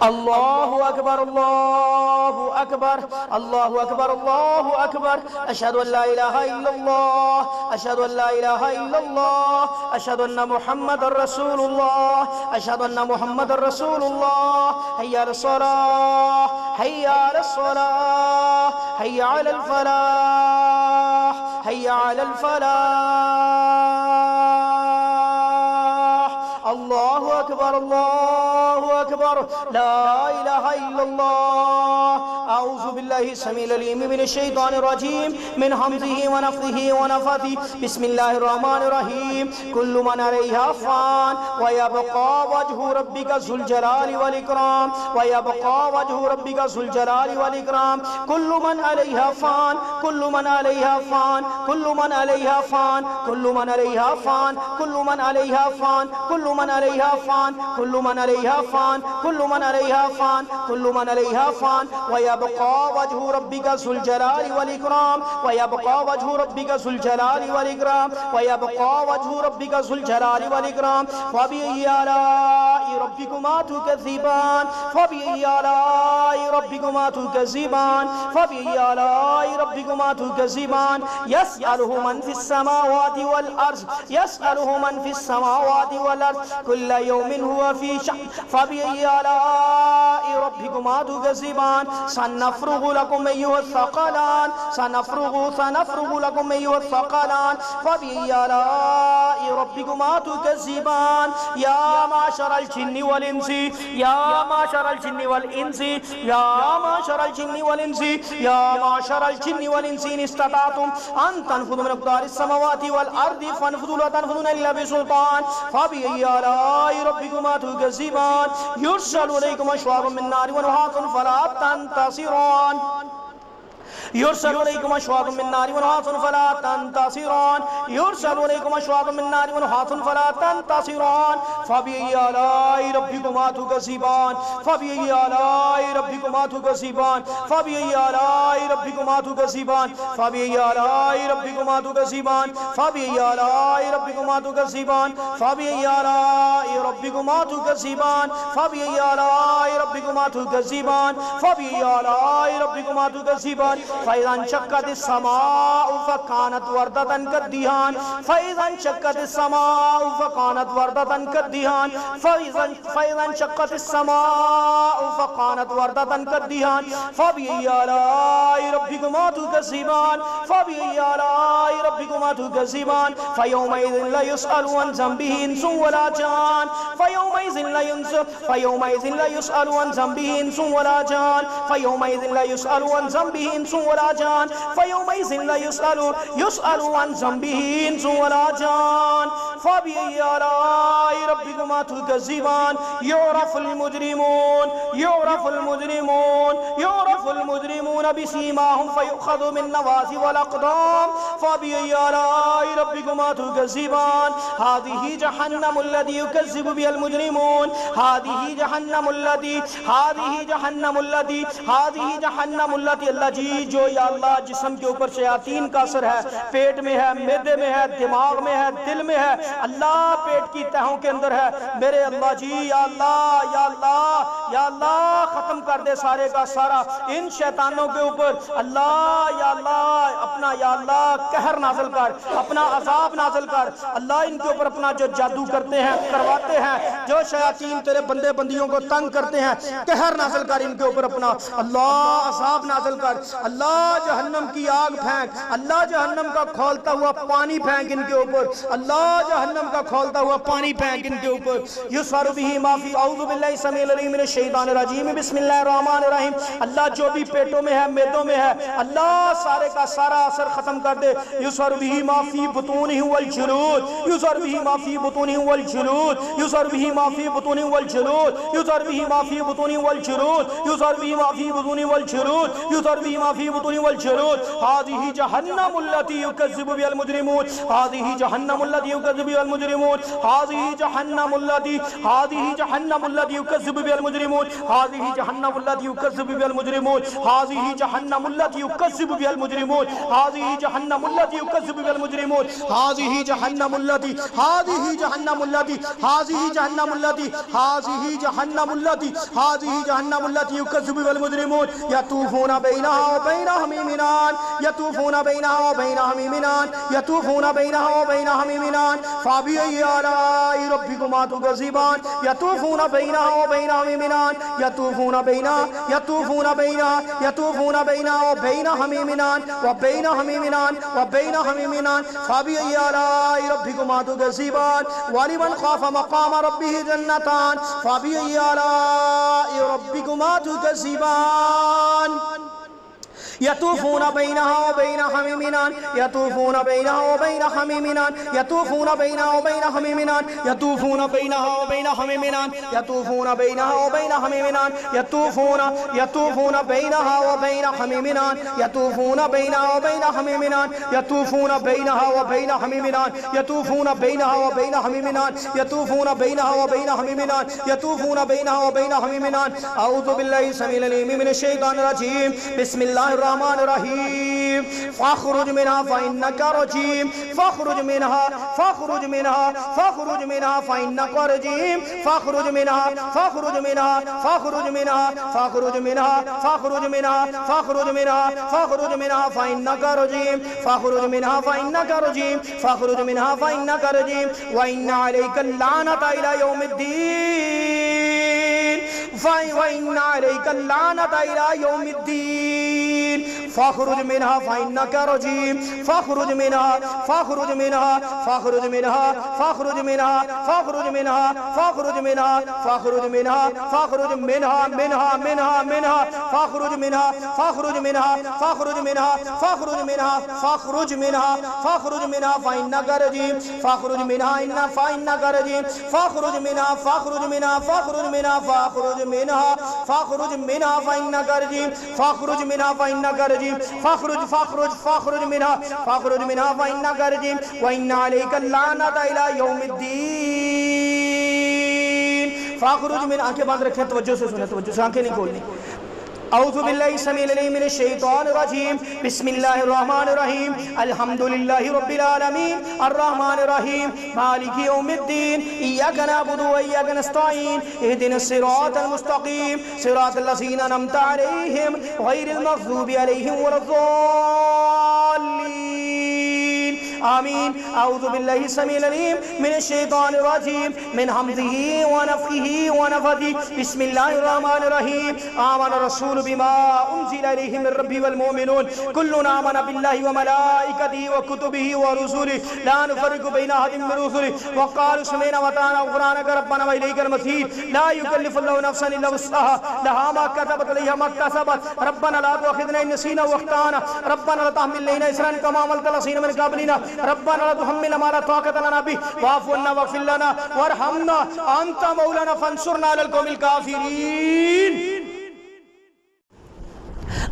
الله أكبر الله أكبر الله أكبر الله أكبر أشهد أن لا إله إلا الله أشهد أن لا إله إلا الله أشهد أن محمد رسول الله أشهد أن محمد رسول الله حي على الصلاة حي على الصلاة حي على الفلاح حي على الفلاح الله أكبر الله أكبر لا إله إلا الله أعوذ بالله السميع العليم من الشيطان الرجيم من همزه ونفثه ونفثه بسم الله الرحمن الرحيم كل من عليها فان ويبقى وجه ربك ذو الجلال والإكرام ويبقى وجه ربك ذو الجلال والإكرام كل من عليها فان كل من عليها فان كل من عليها فان كل من عليها فان كل من عليها فان كل من عليها فان كل من عليها فان كل من عليها فان كل من عليها فان ويبقى وجه ربك ذو الجلال والإكرام ويبقى وجه ربك ذو الجلال والإكرام ويبقى وجه ربك ذو الجلال والإكرام فبأي آلاء ربكما تكذبان فبأي آلاء ربكما تكذبان فبأي آلاء ربكما تكذبان يسأله من في السماوات والأرض يسأله من في السماوات والأرض كل يوم هو في شأن فبأي آلاء ربكما تكذبان سنفرغ لكم أيها الثقلان سنفرغ لكم أيها الثقلان فبأي آلاء ربكما تكذبان يا معشر الجن والإنس يا معشر الجن والإنس يا معشر الجن والإنس يا معشر الجن والإنس إن استطعتم أن تنفذوا من أقطار السماوات والأرض فانفذوا لا تنفذون إلا بسلطان فبأي آلاء ربكما تكذبان يرسل إليكم شواظ من نار ونحاس فلا تنتصران يرسل إليكم أشواظ من نار ونحاس فلا تنتصران يرسل إليكم أشواظ من نار ونحاس فلا تنتصران فبأي آلاء ربكما تكذبان فبأي آلاء ربكما تكذبان فبأي آلاء ربكما تكذبان فبأي آلاء ربكما تكذبان فبأي آلاء ربكما تكذبان فبأي آلاء ربكما تكذبان فبأي آلاء ربكما تكذبان فبأي آلاء ربكما تكذبان فإذا انشقت السماء فكانت وردة كالدهان فإذا انشقت السماء فكانت وردة كالدهان فإذا انشقت السماء فكانت وردة كالدهان فبأي آلاء ربكما تكذبان فبأي آلاء ربكما تكذبان فيومئذ لا يسأل عن ذنبه إنس ولا جان فيومئذ لا يسأل عن ذنبه إنس ولا جان فيومئذ لا يسأل عن ذنبه إنس ولا جان فيومئذ لا يسأل عن ذنبه إنس ولا جان فبأي آلاء ربكما تكذبان يعرف المجرمون بسيماهم فيؤخذ بالنواصي والأقدام فبأي آلاء ربكما تكذبان هذه جهنم التي يكذب بها المجرمون هذه جهنم التي جو یا اللہ جسم کے اوپر شیاطین کا اثر ہے پیٹ میں ہے معدے میں ہے دماغ میں ہے دل میں ہے اللہ پیٹ کی تہوں کے اندر ہے میرے اللہ جی یا اللہ ختم کر دے سارے کا سارا ان شیطانوں کے اوپر اللہ یا اللہ اپنا یا اللہ قہر نازل کر اپنا عذاب نازل کر اللہ ان کے اوپر اپنا جو جادو کرتے ہیں کرواتے ہیں جو شیاطین تیرے بندے بندیوں کو تنگ کرتے ہیں قہر نازل کر ان کے اوپر اپنا اللہ عذاب نازل کر اللہ جہنم کی آگ پھینک اللہ جہنم کا کھولتا ہوا پانی پھینک ان کے اوپر اللہ جہنم کا کھولتا ہوا پانی پھینک ان کے اوپر یسر بہ ما فی اعوذ باللہ السمیع العلیم من الشیطان الرجیم بسم اللہ الرحمن الرحیم اللہ جو بھی پیٹوں میں ہے معدوں میں ہے اللہ سارے کا سارا اثر ختم کر دے یسر بہ ما فی بطونہ والجلود یسر بہ ما فی بطونہ والجلود یسر بہ ما فی بطونہ والجلود یسر بہ ما فی بطونہ والجلود یسر بہ ما فی بطونہ والجلود یسر بہ ما فی بطونہ والجلود هذه جهنم التي يكذب بها المجرمون هذه جهنم التي يكذب بها المجرمون هذه جهنم التي يكذب بها المجرمون المجرمون هذه جهنم التي يكذب بها المجرمون هذه جهنم التي يكذب بها المجرمون هذه جهنم التي يكذب بها المجرمون هذه جهنم التي هذه جهنم التي هذه جهنم التي هذه جهنم التي هذه جهنم التي يكذب بها المجرمون يطوفون بينها وبين حميم آن يطوفون بينها وبين حميم آن يطوفون بينها وبين حميم آن فبأي آلاء ربكما تكذبان يطوفون بينها وبين حميم آن يطوفون بينها وبين حميم آن وبين حميم آن وبين حميم آن فبأي آلاء ربكما تكذبان ولمن خاف مقام ربه جنتان فبأي آلاء ربكما تكذبان يطوفون بينها وبين حميم آن يطوفون بينها وبين حميم آن يطوفون بينها وبين حميم آن يطوفون بينها وبين حميم آن يطوفون بينها وبين حميم آن يطوفون بينها وبين حميم آن يطوفون بينها وبين حميم آن يطوفون بينها وبين حميم آن يطوفون بينها وبين حميم آن يطوفون بينها وبين حميم آن يطوفون بينها وبين حميم آن أعوذ بالله السميع العليم من الشيطان الرجيم بسم الله الرحمن الرحيم فاخرج منها فإنك رجيم فاخرج منها فإنك رجيم فاخرج منها فاخرج منها فاخرج منها فاخرج منها فاخرج منها فاخرج منها فاخرج منها فإنك رجيم فاخرج منها فإنك رجيم فاخرج منها فإنك رجيم وإن عليك اللعنة إلى يوم الدين وإن عليك اللعنة إلى يوم الدين فاخرج منها فإنك رجيم فاخرج منها فاخرج منها فاخرج منها فاخرج منها فاخرج منها فاخرج منها فاخرج منها فاخرج منها منها منها منها فاخرج منها فاخرج منها فاخرج منها فاخرج منها فاخرج منها فاخرج منها فإنك رجيم فاخرج منها إن فإنك رجيم فاخرج منها فاخرج منها فاخرج منها فاخرج منها فاخرج منها فإنك رجيم فاخرج منها فإنك رجيم فاخرج منها فإنك رجيم وإن عليك اللعنة إلى يوم الدين فاخرج من آنکھیں بند رکھیں توجہ سے سنیں توجہ سے آنکھیں نہیں کھولنی اعوذ باللہ السمیع العلیم من الشیطان الرجیم بسم اللہ الرحمن الرحیم الحمد للہ رب العالمین الرحمن الرحیم مالک یوم الدین ایاک نعبد و ایاک نستعین اہدنا الصراط المستقیم صراط الذین انعمت علیہم غیر المغضوب علیہم ولا الضالین آمین اعوذ باللہ السمیع العلیم من الشیطان الرجیم من حمزه ونفخه ونفثه بسم اللہ الرحمن الرحیم آمن رسول بما انزل الیہ من ربی والمؤمنون کلنا آمن باللہ وملائکته وکتبه ورسوله لا نفرق بین احد من رسله وقالوا سمعنا وأطعنا غفرانك ربنا وإليك المصير لا يكلف الله نفسا إلا وسعها لها ما كسبت عليها ما اكتسبت ربنا لا تؤاخذنا إن نسينا وأخطأنا ربنا لا تحمل علينا إصرا كما حملت على الذين من قبلنا ربنا لا تحملنا ما لا طاقة لنا به واعف عنا واغفر لنا وارحمنا أنت مولانا فانصرنا على القوم الكافرين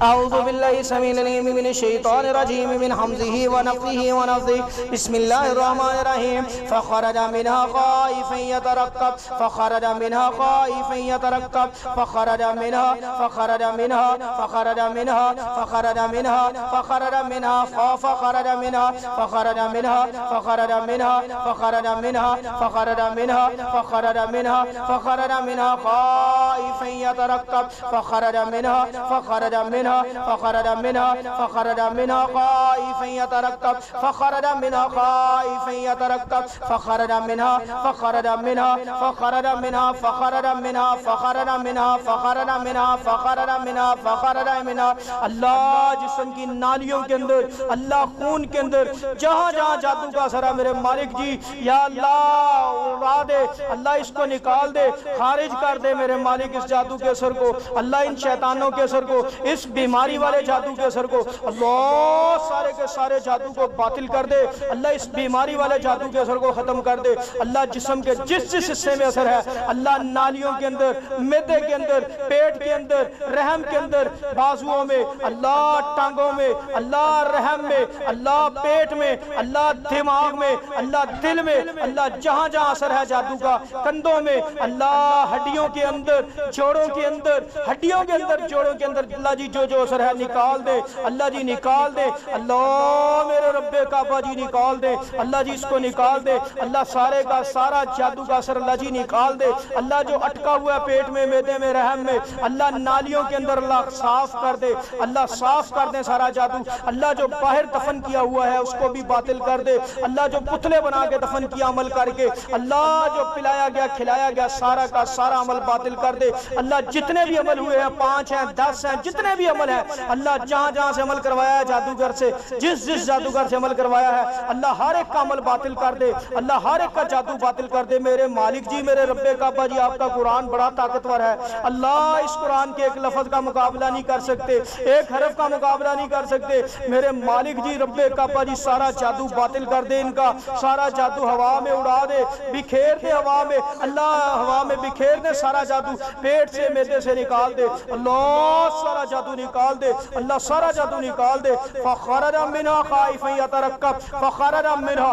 اعوذ باللہ السمیع العلیم من الشیطان الرجیم من حمزه ونفخه ونفثه بسم اللہ الرحمن الرحیم فخرج منها خائفا يترقب فخرج منها خائفا يترقب فخرج منها فخرج منها فخرج منها فخرج منها فخرج منها فخرج منها فخرج منها فخرج منها فخرج منها فخرج منها فخرج منها فخرج منها خائفا يترقب فخرج منها فخرج منها فخرج منها فخرج منها خائفا يترقب فخرج منها خائفا يترقب فخرج منها فخرج منها فخرج منها فخرج منها فخرج منها فخرج منها فخرج منها فخرج منها اللہ جسم کی نالیوں کے اندر اللہ خون کے اندر جہاں جہاں جادو کا اثر ہے میرے مالک جی یا اللہ اڑا دے اللہ اس کو نکال دے خارج کر دے میرے مالک اس جادو کے اثر کو اللہ ان شیطانوں کے اثر کو اس بیماری والے جادو کے اثر کو اللہ سارے کے سارے جادو کو باطل کر دے اللہ اس بیماری والے جادو کے اثر کو ختم کر دے اللہ جسم کے جس حصے میں اثر ہے اللہ نالیوں کے اندر معدے کے اندر پیٹ کے اندر رحم کے اندر بازوؤں میں اللہ ٹانگوں میں اللہ رحم میں اللہ پیٹ میں اللہ دماغ میں اللہ دل میں اللہ جہاں جہاں اثر ہے جادو کا کندھوں میں اللہ ہڈیوں کے اندر جوڑوں کے اندر ہڈیوں کے اندر جوڑوں کے اندر اللہ جی جو اثر ہے نکال دے اللہ جی نکال دے اللہ میرے رب کعبہ جی نکال دے اللہ جی اس کو نکال دے اللہ سارے کا سارا جادو کا اثر اللہ جی نکال دے اللہ جو اٹکا ہوا ہے پیٹ میں معدے میں رحم میں اللہ نالیوں کے اندر اللہ صاف کر دے اللہ صاف کر دے سارا جادو اللہ جو باہر دفن کیا ہوا ہے اس کو بھی باطل کر دے اللہ جو پتلے بنا کے دفن کیا عمل کر کے اللہ جو پلایا گیا کھلایا گیا سارا کا سارا عمل باطل کر دے اللہ جتنے بھی عمل ہوئے ہیں 5 ہیں 10 ہیں جتنے بھی عمل ہیں اللہ جہاں جہاں سے عمل کروایا ہے جادوگر سے جس جادوگر سے عمل کروایا ہے اللہ ہر ایک کا عمل باطل کر دے اللہ ہر ایک کا جادو باطل کر دے میرے مالک جی میرے رب کعبہ جی آپ کا قرآن بڑا طاقتور ہے اللہ اس قرآن کے ایک لفظ کا مقابلہ نہیں کر سکتے ایک حرف کا مقابلہ نہیں کر سکتے میرے مالک جی رب کعبہ جی سارا جادو باطل کر دے ان کا سارا جادو ہوا میں اڑا دے بکھیر دے ہوا میں اللہ ہوا میں بکھیر دے سارا جادو پیٹ سے معدے سے نکال دے اللہ سارا جادو نکال دے اللہ سارا جادو نکال دے فخرج منها خائفا يترقب فخرج منها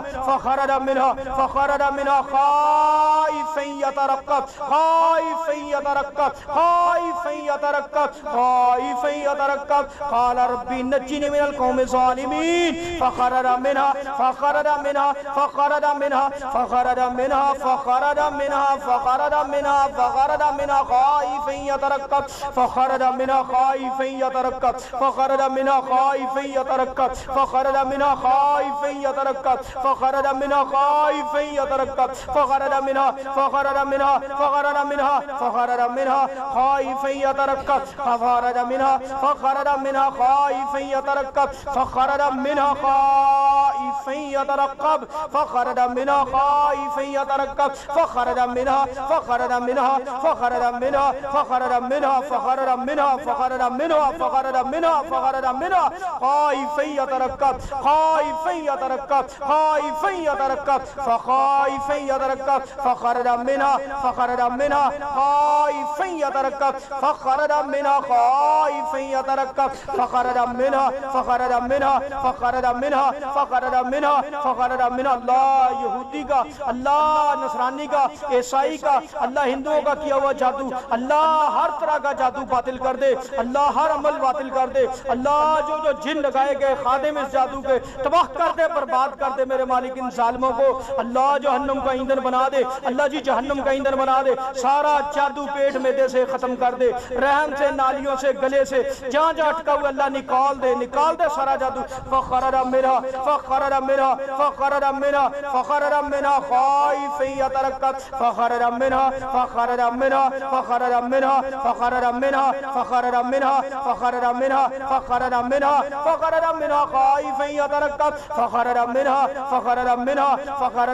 خائفا يترقب قال ربي نجني من القوم الظالمين فخرج منها خائفا يترقب فخرج منها خائفا يترقب فخرج منها خائفا يترقب فخرج منها خائفا يترقب فخرج منها خائفا يترقب فخرج منها خائفا يترقب فخرج منها خائفا يترقب فخرج منها خائفا يترقب فخرج منها خائفا يترقب فخرج منها خائفا يترقب فخرج منها خائفا يترقب فخرج منها خائفا يترقب خائفا يترقب خائفا يترقب فخائفا يترقب فخرج منها خائفا يترقب فخرج منها خائفا يترقب فخرج منها اللہ یہودی کا اللہ نصرانی کا عیسائی کا اللہ ہندوؤں کا کیا ہوا جادو اللہ ہر طرح کا جادو باطل کر دے اللہ ہر عمل باطل کر دے اللہ جو جن لگائے گئے خادم اس جادو کے تباہ کر دے برباد کر دے میرے مالک ان ظالموں کو اللہ جہنم کا ایندھن بنا دے اللہ جی جہنم کا ایندھن بنا دے سارا جادو پیٹ معدے سے ختم کر دے رحم سے نالیوں سے گلے سے جہاں جہاں اٹکا ہوا اللہ نکال دے سارا جادو فخرج منها خائفا يترقب فخرج منها خائفا يترقب فخرج منها خائفا يترقب فخرج منها خائفا يترقب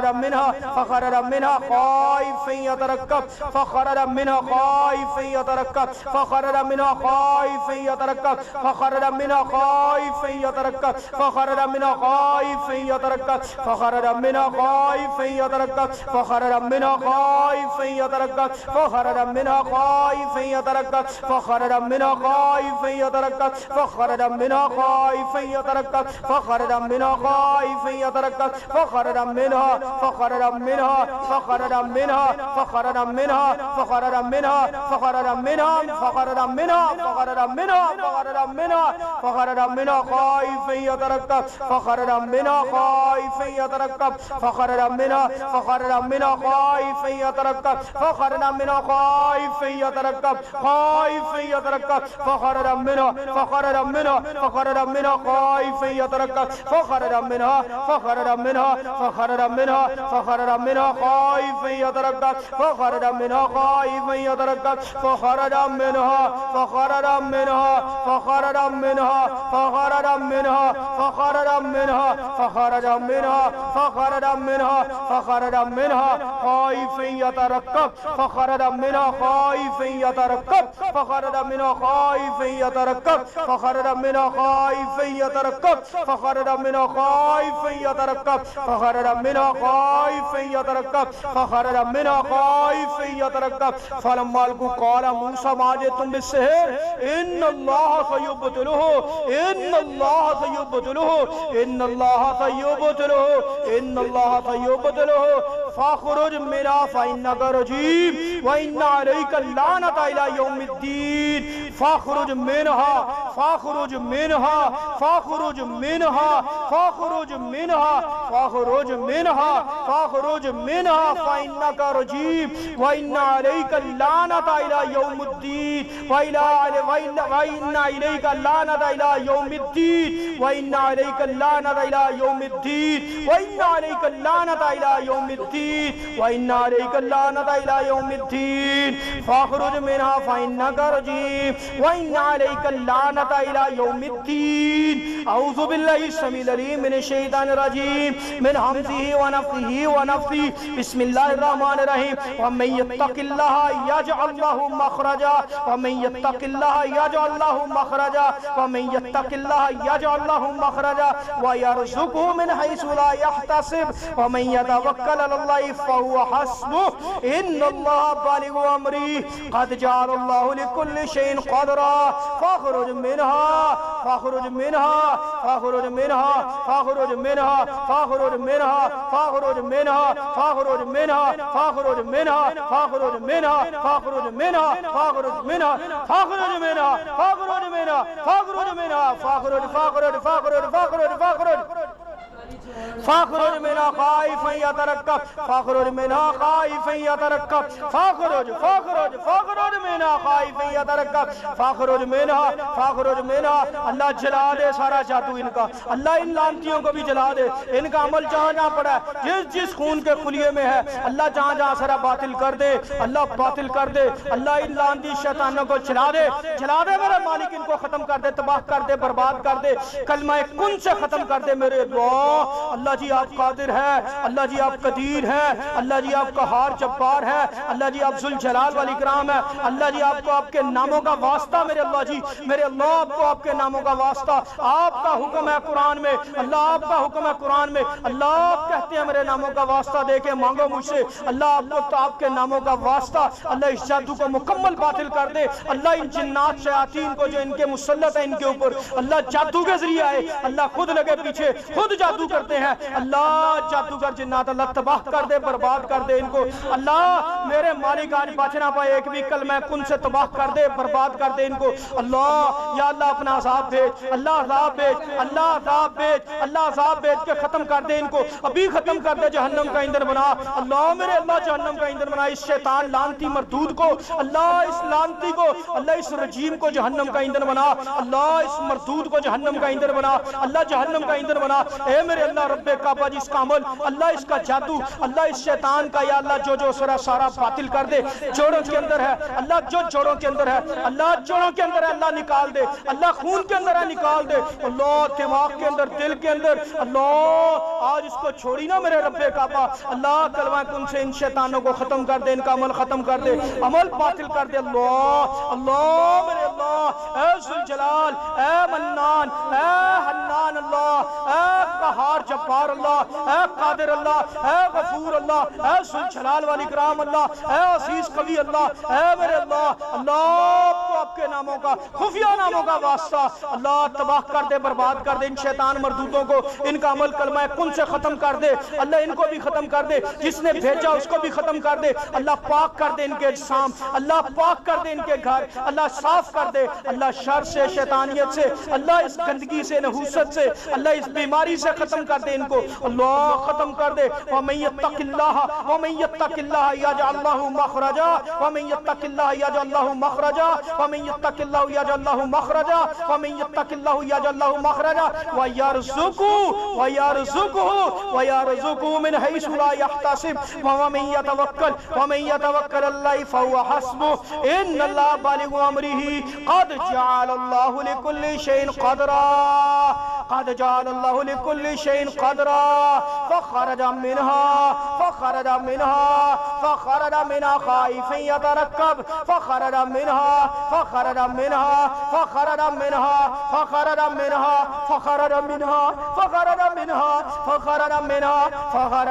فخرج منها خائفا يترقب فخرج منها خائفا يترقب فخرج منها خائفا يترقب فخرج منها خائفا يترقب فخرج منها خائفا يترقب فخرج منها خائفا يترقب فخرج منها خائفا يترقب فخرج منها خائفا يترقب فخرج منها خائفا يترقب فخرج منها فخرج منها فخرج منها فخرج منها فخرج منها فخرج منها فخرج منها فخرج منها فخرج منها فخرج منها خائفا يترقب فخرج منها خائفا يترقب فخرج منها خائفا يترقب فخرج منها خائفا يترقب خائفا يترقب فخرج منها خائفا يترقب فخرج منها خائفا يترقب فخرج منها خائفا يترقب فخرج منها فخرج منها فخرج منها خائفا يترقب فخرج منها خائفا يترقب فخرج منها خائفا يترقب فخرج منها خائفا يترقب فخرج منها خائفا يترقب فخرج منها خائفا يترقب فخرج منها خائفا يترقب فلما القوا قال موسى ما جئتم بالسحر ان الله سيبطله ان الله سيبطله ان الله سيبطله ان الله سيبطله فاخرج منها فإنك رجيم وإن عليك اللعنة إلى يوم الدين فاخرج منها فاخرج منها فاخرج منها فاخرج منها فاخرج منها فاخرج منها فإنك رجيم وإن عليك اللعنة إلى يوم الدين وإن عليك اللعنة إلى يوم الدين وإن عليك اللعنة إلى يوم الدين وإن عليك اللعنة إلى يوم الدين وإن عليك اللعنة إلى يوم الدين فاخرج منها فإنك رجيم وإن عليك اللعنة إلى يوم الدين أعوذ بالله السميع العليم من الشيطان الرجيم من همزه ونفخه ونفثه بسم الله الرحمن الرحيم ومن يتق الله يجعل له مخرجا ومن يتق الله يجعل له مخرجا ومن يتق الله يجعل له مخرجا ويرزقه من حيث لا يحتسب ومن يتوكل على الله فهو حسبه إن الله بالغ أمره قد جعل الله لكل شيء قدرا فاخرج منها فاخرج منها فاخرج منها فاخرج منها فاخرج منها فاخرج منها فاخرج منها فاخرج منها فاخرج منها فاخرج منها فاخرج منها فاخرج منها فاخرج منها فاخرج منها فاخرج فاخرج فاخرج فاخرج فاخرج فاخرج منها خائفا يترقب فاخرج منها خائفا يترقب فاخرج فاخرج فاخرج منها خائفا يترقب فاخرج منها فاخرج منها اللہ جلا دے سارا جادو ان کا اللہ ان لعنتیوں کو بھی جلا دے ان کا عمل جہاں جہاں پڑا ہے جس خون کے خلیے میں ہے اللہ جہاں جہاں سارا باطل کر دے اللہ باطل کر دے اللہ ان لعنتی شیطانوں کو جلا دے میرے مالک ان کو ختم کر دے تباہ کر دے برباد کر دے کلمہ کن سے ختم کر دے میرے دعا اللہ جی آپ قادر ہے اللہ جی آپ قدیر ہے اللہ جی آپ قہار جبار ہے اللہ جی آپ ذوالجلال والاکرام ہے اللہ جی آپ کو آپ کے ناموں کا واسطہ میرے اللہ جی میرے اللہ آپ کو آپ کے ناموں کا واسطہ آپ کا حکم ہے قرآن میں اللہ آپ کا حکم ہے قرآن میں اللہ آپ کہتے ہیں میرے ناموں کا واسطہ دے کے مانگو مجھ سے اللہ آپ کو تو آپ کے ناموں کا واسطہ اللہ اس جادو کو مکمل باطل کر دے اللہ ان جنات شیاطین کو جو ان کے مسلط ہیں ان کے اوپر اللہ جادو کے ذریعے آئے اللہ خود لگے پیچھے خود جادو کرتے ہیں اللہ جادوگر جنات اللہ تباہ کر دے برباد کر دے ان کو اللہ میرے مالک آج بچ نہ پائے ایک بھی کلمہ کن سے تباہ کر دے برباد کر دے ان کو اللہ یا اللہ اپنا عذاب بھیج اللہ عذاب بھیج اللہ عذاب بھیج اللہ عذاب بھیج کے ختم کر دے ان کو ابھی ختم کر دے جہنم کا ایندھن بنا اللہ میرے اللہ جہنم کا ایندھن بنا اس شیطان لعنتی مردود کو اللہ اس لعنتی کو اللہ اس رجیم کو جہنم کا ایندھن بنا اللہ اس مردود کو جہنم کا ایندھن بنا اللہ جہنم کا ایندھن بنا اے میرے اللہ رب کعبہ جی اس کا عمل اللہ اس کا جادو اللہ اس شیطان کا یا اللہ جو سارا باطل کر دے جوڑوں کے اندر ہے اللہ جو جوڑوں کے اندر ہے اللہ جوڑوں کے اندر ہے اللہ نکال دے اللہ خون کے اندر ہے نکال دے اللہ دماغ کے اندر دل کے اندر اللہ آج اس کو چھوڑی نا میرے رب کعبہ اللہ کلمہ کن سے ان شیطانوں کو ختم کر دے ان کا عمل ختم کر دے عمل باطل کر دے اللہ اللہ میرے اللہ اے ذوالجلال اے منان اے حنان اللہ اے قہار جبار اللہ اے قادر اللہ اے غفور اللہ اے ذوالجلال والاکرام اللہ اے عزیز قوی اللہ اے میرے اللہ اللہ کو آپ کے ناموں کا خفیہ ناموں کا واسطہ اللہ تباہ کر دے برباد کر دے ان شیطان مردودوں کو ان کا عمل کلمہ کن سے ختم کر دے اللہ ان کو بھی ختم کر دے جس نے بھیجا اس کو بھی ختم کر دے اللہ پاک کر دے ان کے اجسام اللہ پاک کر دے ان کے گھر اللہ صاف کر دے اللہ شر سے شیطانیت سے اللہ اس گندگی سے نحوست سے اللہ اس بیماری سے ختم کر دے ان کو اللہ ختم کر دے وَمَن يَتَّقِ اللَّهَ يَجْعَلْ لَهُ مَخْرَجًا وَمَن يَتَّقِ اللَّهَ يَجْعَلْ لَهُ مَخْرَجًا وَمَن يَتَّقِ اللَّهَ يَجْعَلْ لَهُ مَخْرَجًا وَمَن يَتَّقِ اللَّهَ يَجْعَلْ لَهُ مَخْرَجًا وَيَرْزُقْهُ مِنْ حَيْثُ لَا يَحْتَسِبُ وَمَن يَتَوَكَّلْ عَلَى اللَّهِ فَهُوَ حَسْبُهُ إِنَّ اللَّهَ بَالِغُ أَمْرِهِ قَدْ جَعَلَ اللَّهُ لِكُلِّ شَيْءٍ قد جعل الله لكل شيء قدرا فخرج منها خائفا يترقب فخرج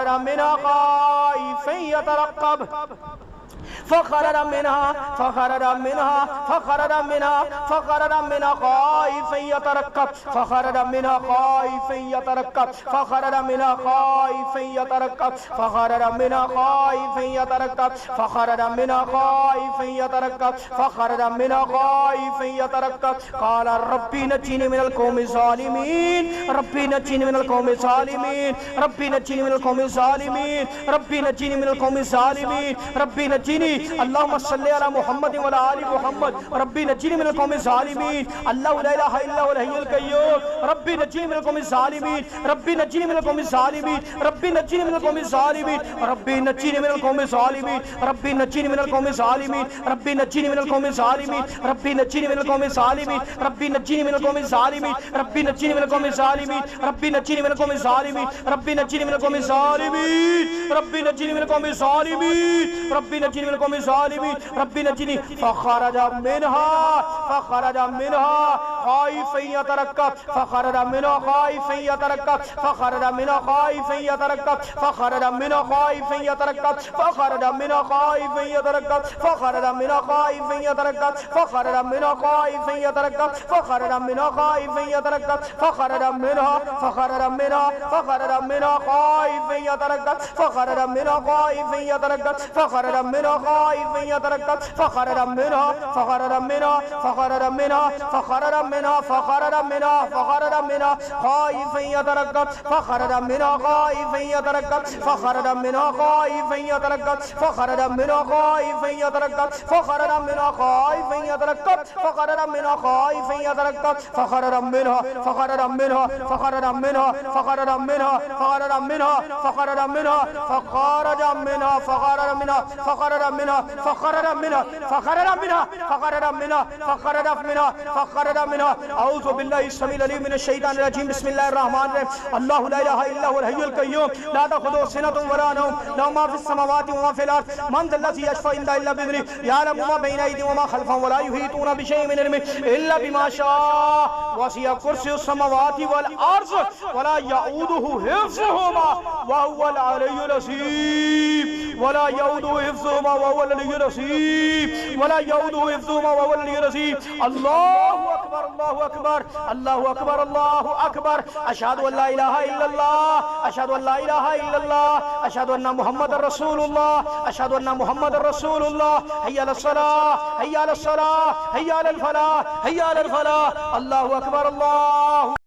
منها خائفا يترقب فخرج منها خائفا يترقب فخرج منها خائفا يترقب فخرج منها خائفا يترقب فخرج منها خائفا يترقب فخرج منها خائفا يترقب فخرج منها خائفا يترقب قال ربي نجني من القوم الظالمين ربي نجني من القوم الظالمين ربي نجني من القوم الظالمين ربي نجني من القوم الظالمين ربي نجني اللهم صل على محمد وعلى آل محمد ربي نجني من القوم الظالمين الله لا اله الا هو الحي القيوم ربي نجني من القوم الظالمين ربي نجني من القوم الظالمين ربي نجني من القوم الظالمين ربي نجني من القوم الظالمين ربي نجني من القوم الظالمين ربي نجني من القوم الظالمين ربي نجني من القوم الظالمين ربي نجني من القوم الظالمين ربي نجني من القوم الظالمين ربي نجني من القوم الظالمين ربي نجني من القوم الظالمين ربي نجني من القوم الظالمين ربي نجني من القوم الظالمين ربي نجني فخرج منها خائفا يترقب فخرج منها خائفا يترقب فخرج منها خائفا يترقب فخرج منها خائفا يترقب فخرج منها خائفا يترقب فخرج منها خائفا يترقب فخرج منها خائفا يترقب فخرج منها خائفا يترقب فخرج منها خائفا يترقب فخرج منها خائفا يترقب فخرج منها خائفا يترقب فخرج منها خائفا يترقب فخرج منها خائفا يترقب فخرج منها خائفا يترقب فخرج منها خائفا يترقب فخرج منها خائفا يترقب فخرج منها خائفا يترقب فخرج منها فخرج منها فخرج منها فخرج منها فخرج منها فخرج منها فخرج منها فخرج منها فخرج منها فخرج منها فخرج منها فخرج منها فخرج منها فخرج منها اعوذ بالله السميع العليم من الشيطان الرجيم بسم الله الرحمن الرحيم الله لا اله الا هو الحي القيوم لا تاخذه سنة ولا نوم له ما في السماوات وما في الارض من ذا الذي يشفع الا باذنه يعلم ما بين ايديهم وما خلفهم ولا يحيطون بشيء من علمه الا بما شاء وسع كرسي السماوات والارض ولا يؤوده حفظهما وهو العلي العظيم ولا يؤوده حفظهما وهو العلي العظيم ولا يؤوده حفظهما وهو العلي العظيم الله اكبر الله اكبر الله اكبر الله اكبر اشهد ان لا اله الا الله اشهد ان لا اله الا الله اشهد ان محمد رسول الله اشهد ان محمد رسول الله حي على الصلاه حي على الصلاه حي على الفلاح حي على الفلاح الله اكبر الله